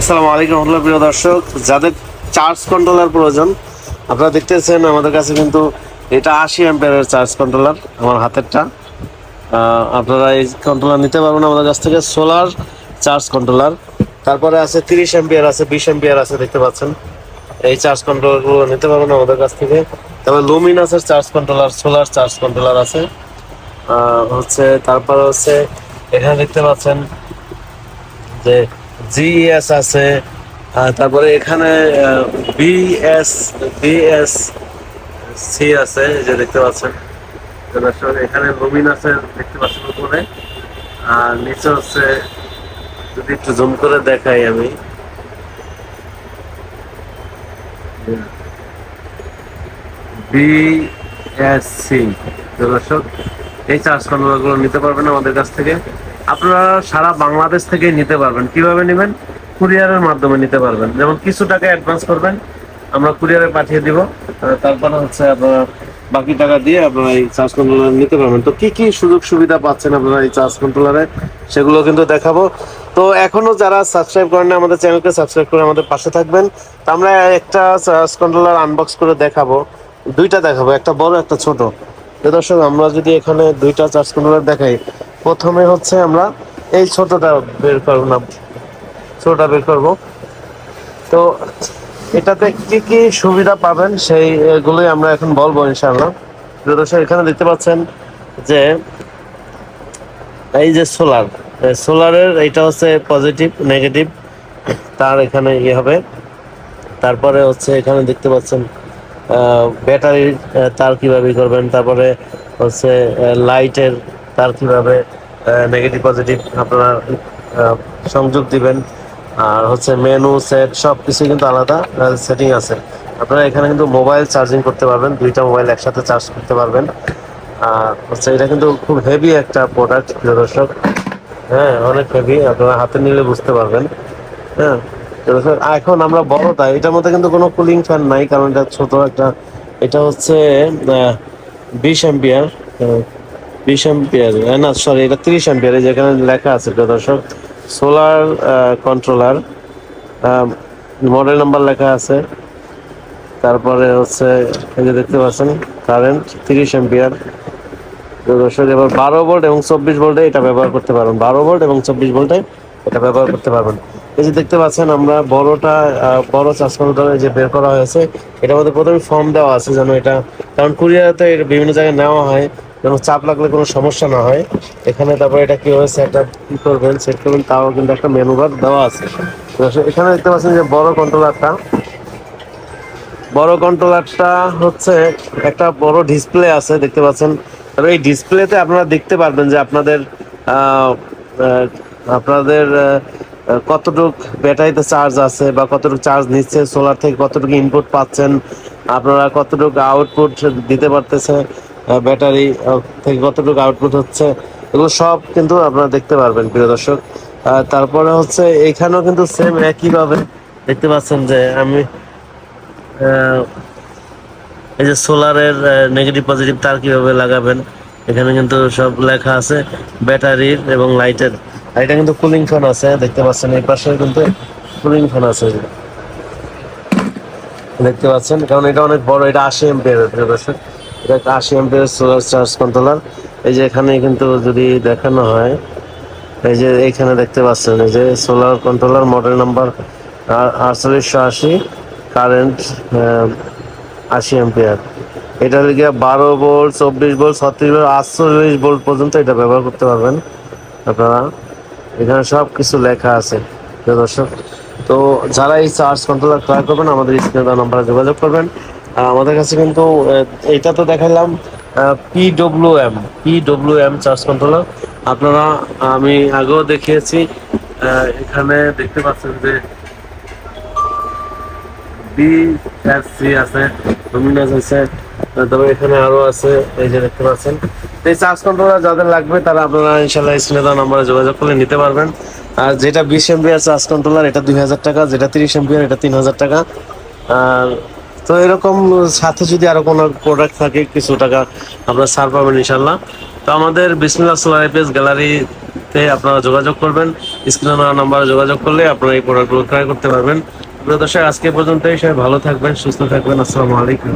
আসসালামু আলাইকুম রহমতুল্লাহ। প্রিয় দর্শক, যাদের চার্জ কন্ট্রোলার প্রয়োজন, আপনারা দেখতেছেন আমাদের কাছে কিন্তু এটা 80 অ্যাম্পিয়ারের চার্জ কন্ট্রোলার, আমার হাতেরটা। আপনারা এই কন্ট্রোলার নিতে পারবেন আমাদের কাছ থেকে, সোলার চার্জ কন্ট্রোলার। তারপরে আছে 30 অ্যাম্পিয়ার, আছে 20 অ্যাম্পিয়ার আছে, দেখতে পাচ্ছেন। এই চার্জ কন্ট্রোলারগুলো নিতে পারবেন আমাদের কাছ থেকে। তারপরে লুমিনাসের charge controller, solar charge controller আছে। তারপরে হচ্ছে এখানে দেখতে পাচ্ছেন যে জিএস আছে। তারপরে এখানে বিএস বিএস সি আছে, এই যে দেখতে পাচ্ছেন। এখানে লুমিনাসের দেখতে পাচ্ছেন উপরে, আর নিচে হচ্ছে, যদি একটু জুম করে দেখাই আমি, বিএসসি। দর্শক, এই চার্জ কন্ট্রোলারগুলো নিতে পারবেন আমাদের কাছ থেকে। আপনারা সারা বাংলাদেশ থেকে নিতে পারবেন। কিভাবে নেবেন? কুরিয়ারের মাধ্যমে নিতে পারবেন। যেমন কিছু টাকা অ্যাডভান্স করবেন, আমরা কুরিয়ারে পাঠিয়ে দিব। তারপরে হচ্ছে আপনারা বাকি টাকা দিয়ে আপনারা এই চার্জ কন্ট্রোলার নিতে পারবেন। তো কি কি সুযোগ সুবিধা পাচ্ছেন আপনারা এই চার্জ কন্ট্রোলারে, সেগুলো কিন্তু দেখাবো। তো এখনো যারা সাবস্ক্রাইব করেন না আমাদের চ্যানেলকে, সাবস্ক্রাইব করে আমাদের পাশে থাকবেন। তো আমরা একটা চার্জ কন্ট্রোলার আনবক্স করে দেখাবো, দুইটা দেখাবো, একটা বড় একটা ছোট। তো দর্শক, আমরা যদি এখানে দুইটা চার্জ কন্ট্রোলার দেখাই, প্রথমে হচ্ছে আমরা এই ছোটটা বের করব, না ছোটটা বের করব। তো এটাতে কি কি সুবিধা পাবেন সেইগুলোই আমরা এখন বলবো ইনশাআল্লাহ। প্রিয় দর্শক, এখানে দেখতে পাচ্ছেন যে এই যে সোলারের এইটা হচ্ছে পজিটিভ নেগেটিভ, তার এখানে ইয়ে হবে। তারপরে হচ্ছে এখানে দেখতে পাচ্ছেন ব্যাটারির তার কিভাবে করবেন, তারপরে হচ্ছে লাইটের তার কিভাবে নেগেটিভ পজিটিভ আপনারা সংযোগ দিবেন। আর হচ্ছে মেনু সেট সব কিছু কিন্তু আলাদা সেটিং আছে। আপনারা এখানে কিন্তু মোবাইল চার্জিং করতে পারবেন, দুইটা মোবাইল একসাথে চার্জ করতে পারবেন। আর হচ্ছে এটা কিন্তু খুব হেভি একটা প্রোডাক্ট, প্রিয় দর্শক। হ্যাঁ, অনেক হেভি, আপনারা হাতে নিলে বুঝতে পারবেন। হ্যাঁ, তো এখন আমরা বড়টা, এটার মধ্যে কিন্তু কোনো কুলিং ফ্যান নাই, কারণ এটা ছোট একটা। এটা হচ্ছে 20 অ্যাম্পিয়ার, 20 অ্যাম্পিয়ার না, সরি, এটা 30 অ্যাম্পিয়ার। যেখানে লেখা আছে, প্রিয় দর্শক, সোলার কন্ট্রোলার, মডেল নাম্বার লেখা আছে। তারপরে হচ্ছে এই যে দেখতে পাচ্ছেন কারেন্ট 30 অ্যাম্পিয়ার। দর্শক, এবার 12 ভোল্ট এবং 24 ভোল্টে এটা ব্যবহার করতে পারবেন, 12 ভোল্ট এবং 24 ভোল্টে এটা ব্যবহার করতে পারবেন। এই যে দেখতে পাচ্ছেন, আমরা বড়টা বড় চার্জ কন্ট্রোলার যে বের করা হয়েছে, এটার মধ্যে প্রথমে ফর্ম দেওয়া আছে যেন এটা, কারণ কুরিয়ারে এটা বিভিন্ন জায়গায় নেওয়া হয়, যেন চাপ লাগলে কোনো সমস্যা না হয় এখানে। তারপরে এটা কীভাবে সেট আপ কী করবেন, সেট করবেন, তাও কিন্তু একটা মেনু বার দেওয়া আছে। এখানে দেখতে পাচ্ছেন যে বড় কন্ট্রোলারটা হচ্ছে একটা বড় ডিসপ্লে আছে, দেখতে পাচ্ছেন। তবে এই ডিসপ্লেতে আপনারা দেখতে পারবেন যে আপনাদের আহ, আহ, আপনাদের কতটুক ব্যাটারিতে চার্জ আছে, বা কতটুকু চার্জ নিচ্ছে সোলার থেকে, কতটুকু ইনপুট পাচ্ছেন, আপনারা কতটুকু আউটপুট দিতে পারতেছে, ব্যাটারি থেকে কতটুকু আউটপুট হচ্ছে, এগুলো সব কিন্তু আপনারা দেখতে পারবেন, প্রিয় দর্শক। তারপরে হচ্ছে এখানেও কিন্তু সেম একইভাবে দেখতে পাচ্ছেন যে আমি এই যে সোলারের নেগেটিভ পজিটিভ তার কিভাবে লাগাবেন, এখানে কিন্তু সব লেখা আছে। ব্যাটারির এবং লাইটের, এটা কিন্তু কুলিং ফ্যান আছে, দেখতে পাচ্ছেন। এই পাশে কিন্তু কুলিং ফ্যান আছে, দেখতে পাচ্ছেন, কারণ এটা অনেক বড়। এটা 80 অ্যাম্পিয়ারের, এটা একটা 80 অ্যাম্পিয়ারের সোলার চার্জ কন্ট্রোলার। এই যে এখানে কিন্তু যদি দেখানো হয়, এই যে এইখানে দেখতে পাচ্ছেন, এই যে solar controller model number 4880, current 80 ampere. এটা লিখে 12 ভোল্ট, 24 ভোল্ট, 36 ভোল্ট, 48 ভোল্ট পর্যন্ত এটা ব্যবহার করতে পারবেন আপনারা। এখানে সব কিছু লেখা আছে, প্রিয় দর্শক। তো যারা এই চার্জ কন্ট্রোলার ক্রয় করবেন, আমাদের স্ক্রিনে দেওয়া নাম্বারে যোগাযোগ করবেন। আমাদের কাছে কিন্তু এইটা তো দেখালাম পিডব্লিউএম চার্জ কন্ট্রোলার। আপনারা, আমি আগেও দেখিয়েছি, এখানে দেখতে পাচ্ছেন যে বিএসসি আছে, লুমিনাস আছে, তবে এখানে আরো আছে, এই যে দেখতে পাচ্ছেন। এই চার্জ কন্ট্রোলার যাদের লাগবে তারা আপনারা ইনশাল্লাহ স্ক্রিনে দেওয়া নাম্বারে যোগাযোগ করে নিতে পারবেন। আর যেটা 20 অ্যাম্পিয়ার চার্জ কন্ট্রোলার, এটা 2000 টাকা, যেটা 30 অ্যাম্পিয়ার এটা 3000 টাকা। আর তো এরকম সাথে যদি আরো কোনো প্রোডাক্ট থাকে, কিছু টাকা আপনারা ছাড় পাবেন ইনশাল্লাহ। তো আমাদের বিসমিল্লাহ সোলার পেজ গ্যালারি আপনারা যোগাযোগ করবেন। স্ক্রিনে দেওয়া নাম্বারে যোগাযোগ করলে আপনারা এই প্রোডাক্টগুলো ক্রয় করতে পারবেন। প্রিয় দর্শক, আজকে পর্যন্তই। সবাই ভালো থাকবেন, সুস্থ থাকবেন। আসসালামু আলাইকুম।